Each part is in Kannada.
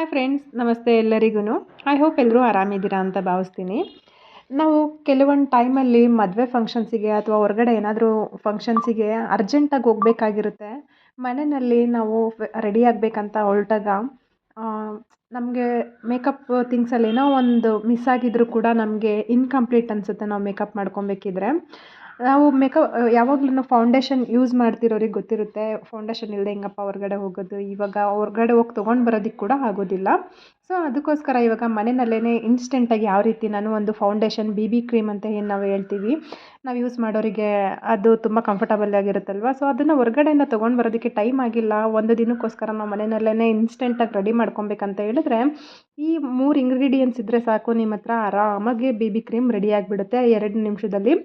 ಹಾಯ್ ಫ್ರೆಂಡ್ಸ್, ನಮಸ್ತೆ ಎಲ್ಲರಿಗೂ. ಐ ಹೋಪ್ ಎಲ್ಲರೂ ಆರಾಮಿದ್ದೀರಾ ಅಂತ ಭಾವಿಸ್ತೀನಿ. ನಾವು ಕೆಲವೊಂದು ಟೈಮಲ್ಲಿ ಮದುವೆ ಫಂಕ್ಷನ್ಸಿಗೆ ಅಥವಾ ಹೊರಗಡೆ ಏನಾದರೂ ಫಂಕ್ಷನ್ಸಿಗೆ ಅರ್ಜೆಂಟಾಗಿ ಹೋಗಬೇಕಾಗಿರುತ್ತೆ. ಮನೆಯಲ್ಲಿ ನಾವು ರೆಡಿ ಆಗಬೇಕಂತ ಹೊರಟಾಗ ನಮಗೆ ಮೇಕಪ್ ಥಿಂಗ್ಸಲ್ಲಿ ಏನೋ ಒಂದು ಮಿಸ್ ಆಗಿದ್ರೂ ಕೂಡ ನಮಗೆ ಇನ್‌ಕಂಪ್ಲೀಟ್ ಅನಿಸುತ್ತೆ ನಾವು ಮೇಕಪ್ ಮಾಡ್ಕೊಬೇಕಿದ್ರೆ. ನಾವು ಯಾವಾಗ್ಲೂ ಫೌಂಡೇಶನ್ ಯೂಸ್ ಮಾಡ್ತಿರೋರಿಗೆ ಗೊತ್ತಿರುತ್ತೆ. ಫೌಂಡೇಶನ್ ಇಲ್ಲದೆ ಹೆಂಗಪ್ಪ ಹೊರಗಡೆ ಹೋಗೋದು. ಇವಾಗ ಹೊರಗಡೆ ಹೋಗಿ ತೊಗೊಂಡು ಬರೋದಕ್ಕೆ ಕೂಡ ಆಗೋದಿಲ್ಲ. ಸೊ ಅದಕ್ಕೋಸ್ಕರ ಇವಾಗ ಮನೆಯಲ್ಲೇ ಇನ್ಸ್ಟೆಂಟಾಗಿ ಯಾವ ರೀತಿ ನಾನು ಒಂದು ಫೌಂಡೇಶನ್ BB ಕ್ರೀಮ್ ಅಂತ ಏನು ನಾವು ಹೇಳ್ತೀವಿ, ನಾವು ಯೂಸ್ ಮಾಡೋರಿಗೆ ಅದು ತುಂಬ ಕಂಫರ್ಟಬಲ್ ಆಗಿರುತ್ತಲ್ವ. ಸೊ ಅದನ್ನು ಹೊರಗಡೆಯಿಂದ ತೊಗೊಂಡು ಬರೋದಕ್ಕೆ ಟೈಮ್ ಆಗಿಲ್ಲ, ಒಂದು ದಿನಕ್ಕೋಸ್ಕರ ನಾವು ಮನೆಯಲ್ಲೇ ಇನ್ಸ್ಟೆಂಟಾಗಿ ರೆಡಿ ಮಾಡ್ಕೊಬೇಕಂತ ಹೇಳಿದ್ರೆ, ಈ 3 ಇಂಗ್ರೀಡಿಯೆಂಟ್ಸ್ ಇದ್ದರೆ ಸಾಕು, ನಿಮ್ಮ ಹತ್ರ ಆರಾಮಾಗಿ BB ಕ್ರೀಮ್ ರೆಡಿ ಆಗಿಬಿಡುತ್ತೆ 2 ನಿಮಿಷದಲ್ಲಿ.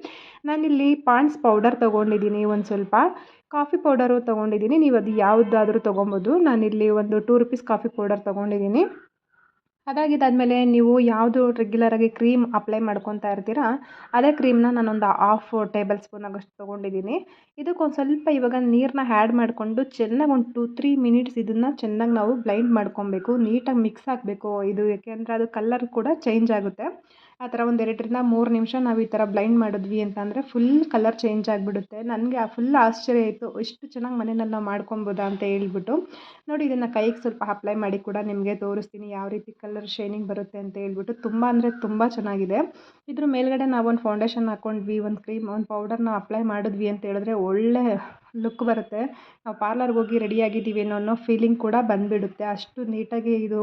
ನಾನಿಲ್ಲಿ ಪಾಂಡ್ಸ್ ಪೌಡರ್ ತೊಗೊಂಡಿದ್ದೀನಿ, ಒಂದು ಸ್ವಲ್ಪ ಕಾಫಿ ಪೌಡರು ತೊಗೊಂಡಿದ್ದೀನಿ. ನೀವು ಅದು ಯಾವುದಾದ್ರೂ ತೊಗೊಬೋದು. ನಾನಿಲ್ಲಿ ಒಂದು ₹2 ಕಾಫಿ ಪೌಡರ್ ತೊಗೊಂಡಿದ್ದೀನಿ. ಅದಾಗಿದ್ದಾದಮೇಲೆ ನೀವು ಯಾವುದು ರೆಗ್ಯುಲರಾಗಿ ಕ್ರೀಮ್ ಅಪ್ಲೈ ಮಾಡ್ಕೊತಾ ಇರ್ತೀರಾ, ಅದೇ ಕ್ರೀಮ್ನ ನಾನೊಂದು ಹಾಫ್ ಟೇಬಲ್ ಸ್ಪೂನ್ ಆಗೋಷ್ಟು ತೊಗೊಂಡಿದ್ದೀನಿ. ಇದಕ್ಕೊಂದು ಸ್ವಲ್ಪ ಇವಾಗ ನೀರನ್ನ ಆ್ಯಡ್ ಮಾಡಿಕೊಂಡು ಚೆನ್ನಾಗಿ ಒಂದು 2-3 ಮಿನಿಟ್ಸ್ ಇದನ್ನು ಚೆನ್ನಾಗಿ ನಾವು ಬ್ಲೈಂಡ್ ಮಾಡ್ಕೊಬೇಕು. ನೀಟಾಗಿ ಮಿಕ್ಸ್ ಆಗಬೇಕು ಇದು, ಏಕೆಂದರೆ ಅದು ಕಲರ್ ಕೂಡ ಚೇಂಜ್ ಆಗುತ್ತೆ. ಆ ಥರ ಒಂದು 2-3 ನಿಮಿಷ ನಾವು ಈ ಥರ ಬ್ಲೈಂಡ್ ಮಾಡಿದ್ವಿ ಅಂತಂದರೆ ಫುಲ್ ಕಲರ್ ಚೇಂಜ್ ಆಗಿಬಿಡುತ್ತೆ. ನನಗೆ ಫುಲ್ ಆಶ್ಚರ್ಯ ಆಯಿತು, ಇಷ್ಟು ಚೆನ್ನಾಗಿ ಮನೆಯಲ್ಲಿ ನಾವು ಮಾಡ್ಕೊಬೋದಾ ಅಂತ ಹೇಳ್ಬಿಟ್ಟು. ನೋಡಿ, ಇದನ್ನು ಕೈಗೆ ಸ್ವಲ್ಪ ಅಪ್ಲೈ ಮಾಡಿ ಕೂಡ ನಿಮಗೆ ತೋರಿಸ್ತೀನಿ ಯಾವ ರೀತಿ ಕಲರ್ ಶೈನಿಂಗ್ ಬರುತ್ತೆ ಅಂತ ಹೇಳ್ಬಿಟ್ಟು. ತುಂಬ ಅಂದರೆ ತುಂಬ ಚೆನ್ನಾಗಿದೆ. ಇದ್ರ ಮೇಲ್ಗಡೆ ನಾವೊಂದು ಫೌಂಡೇಶನ್ ಹಾಕ್ಕೊಂಡ್ವಿ, ಒಂದು ಕ್ರೀಮ್, ಒಂದು ಪೌಡರ್ನ ಅಪ್ಲೈ ಮಾಡಿದ್ವಿ ಅಂತ ಹೇಳಿದ್ರೆ ಒಳ್ಳೆ ಲುಕ್ ಬರುತ್ತೆ. ನಾವು ಪಾರ್ಲರ್ಗೆ ಹೋಗಿ ರೆಡಿಯಾಗಿದ್ದೀವಿ ಅನ್ನೋ ಫೀಲಿಂಗ್ ಕೂಡ ಬಂದುಬಿಡುತ್ತೆ. ಅಷ್ಟು ನೀಟಾಗಿ ಇದು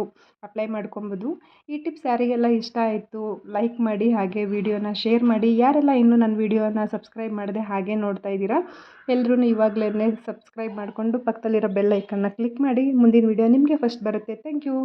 ಅಪ್ಲೈ ಮಾಡ್ಕೊಬೋದು. ಈ ಟಿಪ್ಸ್ ಯಾರಿಗೆಲ್ಲ ಇಷ್ಟ ಆಯಿತು ಲೈಕ್ ಮಾಡಿ, ಹಾಗೆ ವಿಡಿಯೋನ ಶೇರ್ ಮಾಡಿ. ಯಾರೆಲ್ಲ ಇನ್ನೂ ನನ್ನ ವಿಡಿಯೋನ ಸಬ್ಸ್ಕ್ರೈಬ್ ಮಾಡದೆ ಹಾಗೆ ನೋಡ್ತಾ ಇದ್ದೀರಾ, ಎಲ್ಲರೂ ಇವಾಗಲೇ ಸಬ್ಸ್ಕ್ರೈಬ್ ಮಾಡಿಕೊಂಡು ಪಕ್ಕದಲ್ಲಿರೋ ಬೆಲ್ ಐಕನ್ನ ಕ್ಲಿಕ್ ಮಾಡಿ. ಮುಂದಿನ ವಿಡಿಯೋ ನಿಮಗೆ ಫಸ್ಟ್ ಬರುತ್ತೆ. Thank you.